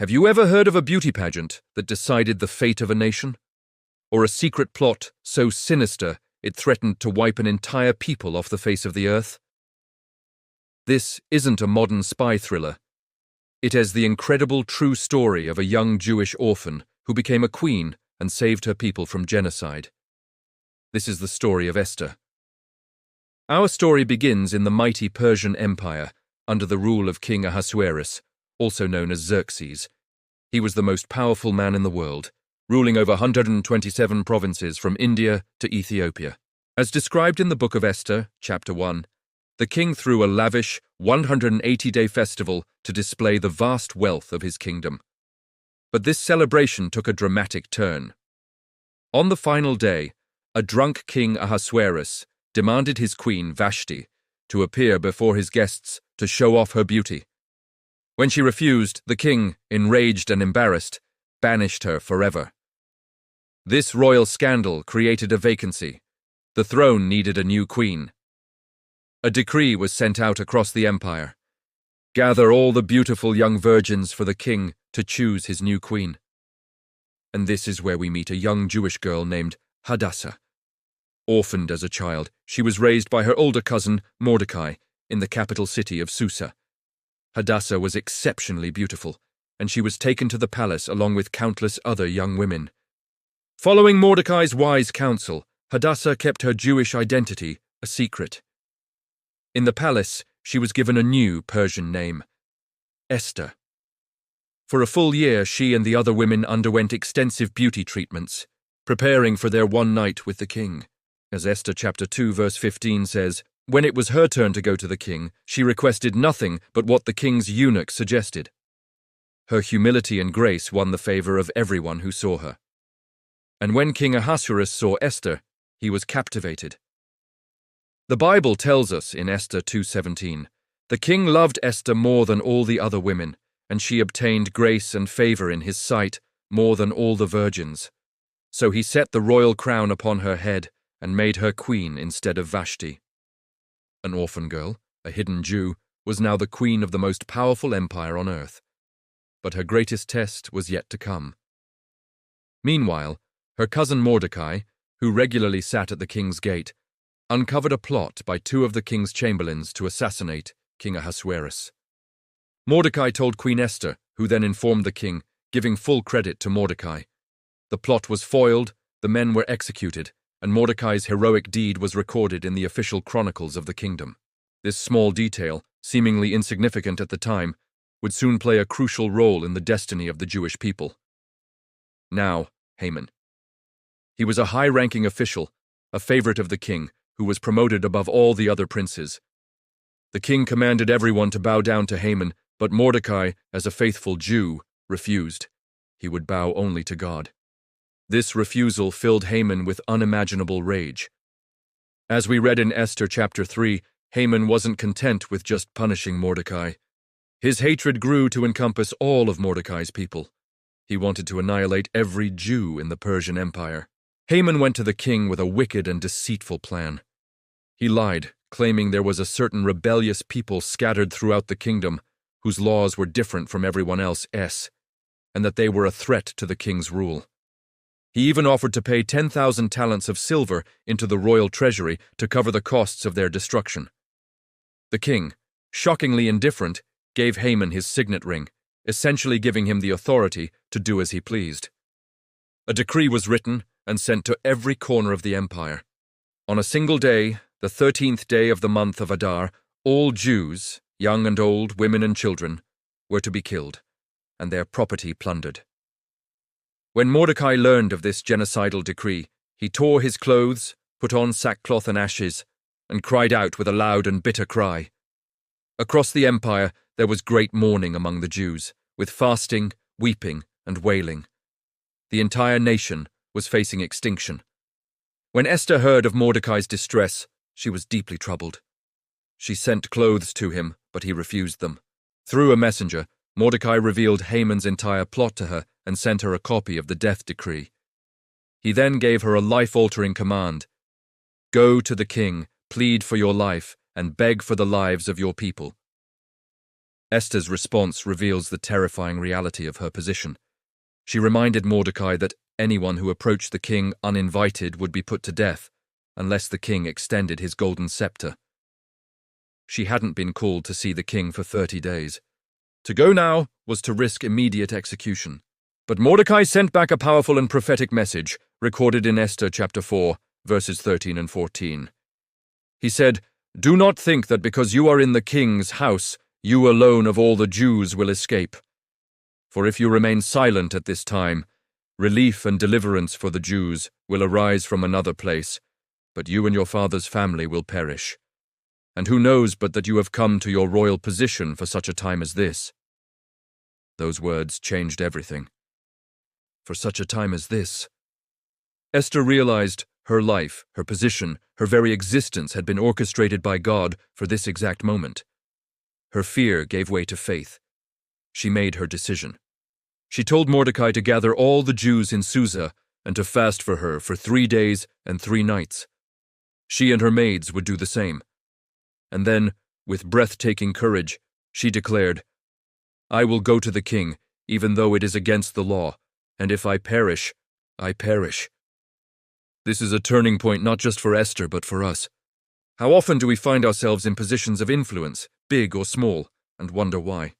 Have you ever heard of a beauty pageant that decided the fate of a nation? Or a secret plot so sinister it threatened to wipe an entire people off the face of the earth? This isn't a modern spy thriller. It is the incredible true story of a young Jewish orphan who became a queen and saved her people from genocide. This is the story of Esther. Our story begins in the mighty Persian Empire under the rule of King Ahasuerus, also known as Xerxes. He was the most powerful man in the world, ruling over 127 provinces from India to Ethiopia. As described in the book of Esther, chapter 1, the king threw a lavish 180-day festival to display the vast wealth of his kingdom. But this celebration took a dramatic turn. On the final day, a drunk King Ahasuerus demanded his queen Vashti to appear before his guests to show off her beauty. When she refused, the king, enraged and embarrassed, banished her forever. This royal scandal created a vacancy. The throne needed a new queen. A decree was sent out across the empire. Gather all the beautiful young virgins for the king to choose his new queen. And this is where we meet a young Jewish girl named Hadassah. Orphaned as a child, she was raised by her older cousin, Mordecai, in the capital city of Susa. Hadassah was exceptionally beautiful, and she was taken to the palace along with countless other young women. Following Mordecai's wise counsel, Hadassah kept her Jewish identity a secret. In the palace, she was given a new Persian name, Esther. For a full year, she and the other women underwent extensive beauty treatments, preparing for their one night with the king. As Esther chapter 2 verse 15 says, when it was her turn to go to the king, she requested nothing but what the king's eunuch suggested. Her humility and grace won the favor of everyone who saw her. And when King Ahasuerus saw Esther, he was captivated. The Bible tells us in Esther 2:17, the king loved Esther more than all the other women, and she obtained grace and favor in his sight more than all the virgins. So he set the royal crown upon her head and made her queen instead of Vashti. An orphan girl, a hidden Jew, was now the queen of the most powerful empire on earth. But her greatest test was yet to come. Meanwhile, her cousin Mordecai, who regularly sat at the king's gate, uncovered a plot by two of the king's chamberlains to assassinate King Ahasuerus. Mordecai told Queen Esther, who then informed the king, giving full credit to Mordecai. The plot was foiled, the men were executed, and Mordecai's heroic deed was recorded in the official chronicles of the kingdom. This small detail, seemingly insignificant at the time, would soon play a crucial role in the destiny of the Jewish people. Now, Haman. He was a high-ranking official, a favorite of the king, who was promoted above all the other princes. The king commanded everyone to bow down to Haman, but Mordecai, as a faithful Jew, refused. He would bow only to God. This refusal filled Haman with unimaginable rage. As we read in Esther chapter 3, Haman wasn't content with just punishing Mordecai. His hatred grew to encompass all of Mordecai's people. He wanted to annihilate every Jew in the Persian Empire. Haman went to the king with a wicked and deceitful plan. He lied, claiming there was a certain rebellious people scattered throughout the kingdom, whose laws were different from everyone else's, and that they were a threat to the king's rule. He even offered to pay 10,000 talents of silver into the royal treasury to cover the costs of their destruction. The king, shockingly indifferent, gave Haman his signet ring, essentially giving him the authority to do as he pleased. A decree was written and sent to every corner of the empire. On a single day, the 13th day of the month of Adar, all Jews, young and old, women and children, were to be killed, and their property plundered. When Mordecai learned of this genocidal decree, he tore his clothes, put on sackcloth and ashes, and cried out with a loud and bitter cry. Across the empire there was great mourning among the Jews, with fasting, weeping, and wailing. The entire nation was facing extinction. When Esther heard of Mordecai's distress, she was deeply troubled. She sent clothes to him, but he refused them. Through a messenger, Mordecai revealed Haman's entire plot to her and sent her a copy of the death decree. He then gave her a life-altering command. Go to the king, plead for your life, and beg for the lives of your people. Esther's response reveals the terrifying reality of her position. She reminded Mordecai that anyone who approached the king uninvited would be put to death, unless the king extended his golden scepter. She hadn't been called to see the king for 30 days. To go now was to risk immediate execution. But Mordecai sent back a powerful and prophetic message, recorded in Esther chapter 4, verses 13 and 14. He said, "Do not think that because you are in the king's house, you alone of all the Jews will escape. For if you remain silent at this time, relief and deliverance for the Jews will arise from another place, but you and your father's family will perish. And who knows but that you have come to your royal position for such a time as this?" Those words changed everything. For such a time as this. Esther realized her life, her position, her very existence had been orchestrated by God for this exact moment. Her fear gave way to faith. She made her decision. She told Mordecai to gather all the Jews in Susa and to fast for her for 3 days and 3 nights. She and her maids would do the same. And then, with breathtaking courage, she declared, "I will go to the king, even though it is against the law, and if I perish, I perish." This is a turning point not just for Esther, but for us. How often do we find ourselves in positions of influence, big or small, and wonder why?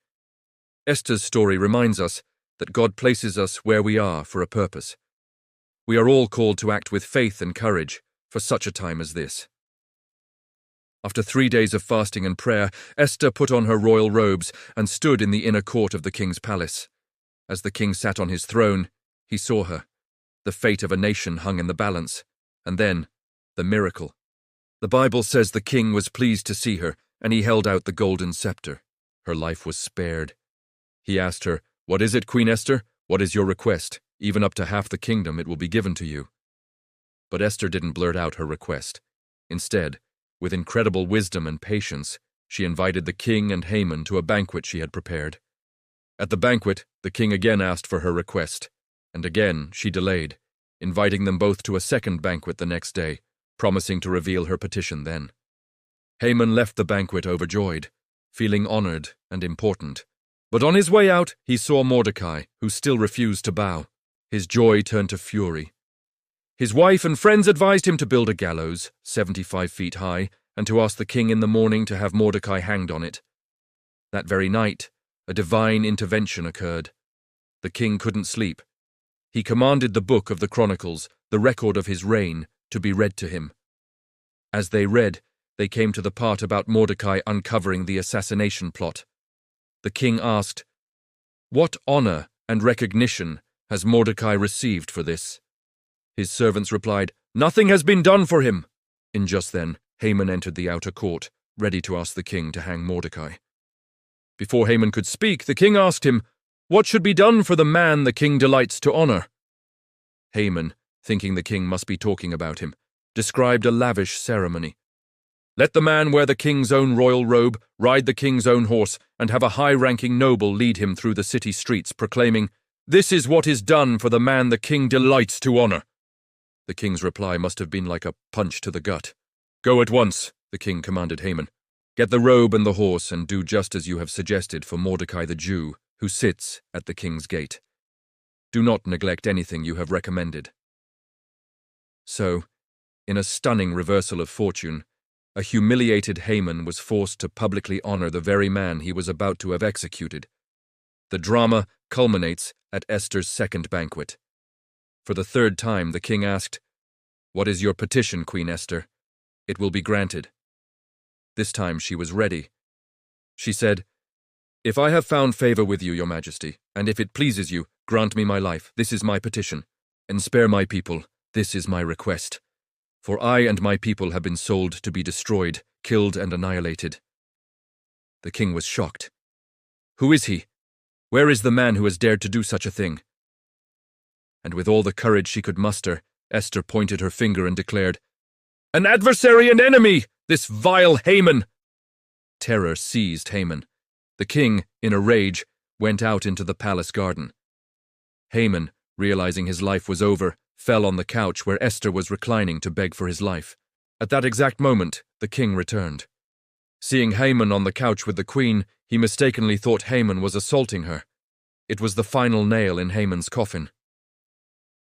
Esther's story reminds us that God places us where we are for a purpose. We are all called to act with faith and courage for such a time as this. After 3 days of fasting and prayer, Esther put on her royal robes and stood in the inner court of the king's palace. As the king sat on his throne, he saw her. The fate of a nation hung in the balance, and then, the miracle. The Bible says the king was pleased to see her, and he held out the golden scepter. Her life was spared. He asked her, "What is it, Queen Esther? What is your request? Even up to half the kingdom it will be given to you." But Esther didn't blurt out her request. Instead, with incredible wisdom and patience, she invited the king and Haman to a banquet she had prepared. At the banquet, the king again asked for her request, and again she delayed, inviting them both to a second banquet the next day, promising to reveal her petition then. Haman left the banquet overjoyed, feeling honored and important. But on his way out, he saw Mordecai, who still refused to bow. His joy turned to fury. His wife and friends advised him to build a gallows, 75 feet high, and to ask the king in the morning to have Mordecai hanged on it. That very night, a divine intervention occurred. The king couldn't sleep. He commanded the book of the Chronicles, the record of his reign, to be read to him. As they read, they came to the part about Mordecai uncovering the assassination plot. The king asked, "What honor and recognition has Mordecai received for this?" His servants replied, "Nothing has been done for him." In just then, Haman entered the outer court, ready to ask the king to hang Mordecai. Before Haman could speak, the king asked him, "What should be done for the man the king delights to honor?" Haman, thinking the king must be talking about him, described a lavish ceremony. "Let the man wear the king's own royal robe, ride the king's own horse, and have a high-ranking noble lead him through the city streets, proclaiming, 'This is what is done for the man the king delights to honor.'" The king's reply must have been like a punch to the gut. "Go at once," the king commanded Haman. "Get the robe and the horse, and do just as you have suggested for Mordecai the Jew, who sits at the king's gate. Do not neglect anything you have recommended." So, in a stunning reversal of fortune, a humiliated Haman was forced to publicly honor the very man he was about to have executed. The drama culminates at Esther's second banquet. For the third time, the king asked, "What is your petition, Queen Esther? It will be granted." This time she was ready. She said, "If I have found favor with you, your majesty, and if it pleases you, grant me my life. This is my petition. And spare my people. This is my request. For I and my people have been sold to be destroyed, killed and annihilated." The king was shocked. "Who is he? Where is the man who has dared to do such a thing?" And with all the courage she could muster, Esther pointed her finger and declared, "An adversary and enemy, this vile Haman!" Terror seized Haman. The king, in a rage, went out into the palace garden. Haman, realizing his life was over, fell on the couch where Esther was reclining to beg for his life. At that exact moment, the king returned. Seeing Haman on the couch with the queen, He mistakenly thought Haman was assaulting her. It was the final nail in Haman's coffin.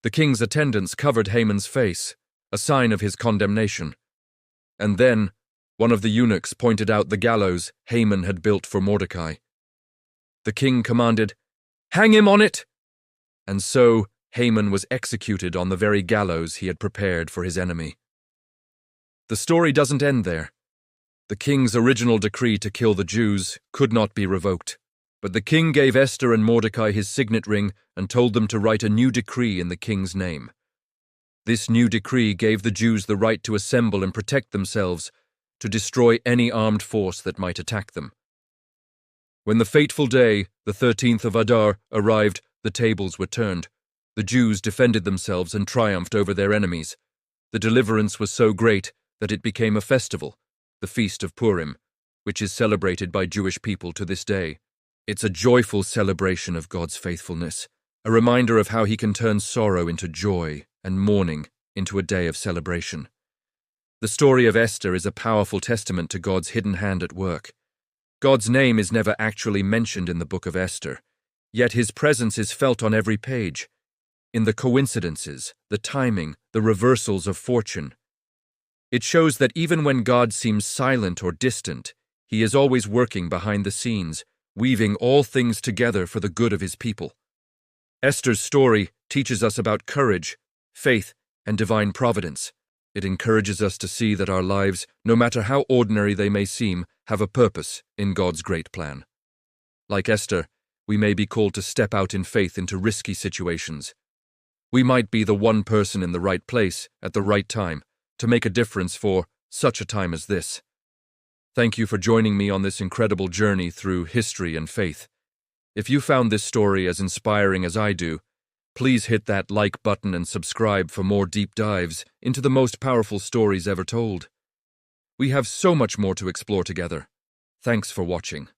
The king's attendants covered Haman's face, a sign of his condemnation. And then, one of the eunuchs pointed out the gallows Haman had built for Mordecai. The king commanded, "Hang him on it!" And so Haman was executed on the very gallows he had prepared for his enemy. The story doesn't end there. The king's original decree to kill the Jews could not be revoked, but the king gave Esther and Mordecai his signet ring and told them to write a new decree in the king's name. This new decree gave the Jews the right to assemble and protect themselves, to destroy any armed force that might attack them. When the fateful day, the 13th of Adar, arrived, the tables were turned. The Jews defended themselves and triumphed over their enemies. The deliverance was so great that it became a festival, the Feast of Purim, which is celebrated by Jewish people to this day. It's a joyful celebration of God's faithfulness, a reminder of how he can turn sorrow into joy and mourning into a day of celebration. The story of Esther is a powerful testament to God's hidden hand at work. God's name is never actually mentioned in the book of Esther, yet his presence is felt on every page, in the coincidences, the timing, the reversals of fortune. It shows that even when God seems silent or distant, he is always working behind the scenes, weaving all things together for the good of his people. Esther's story teaches us about courage, faith, and divine providence. It encourages us to see that our lives, no matter how ordinary they may seem, have a purpose in God's great plan. Like Esther, we may be called to step out in faith into risky situations. We might be the one person in the right place at the right time to make a difference for such a time as this. Thank you for joining me on this incredible journey through history and faith. If you found this story as inspiring as I do, please hit that like button and subscribe for more deep dives into the most powerful stories ever told. We have so much more to explore together. Thanks for watching.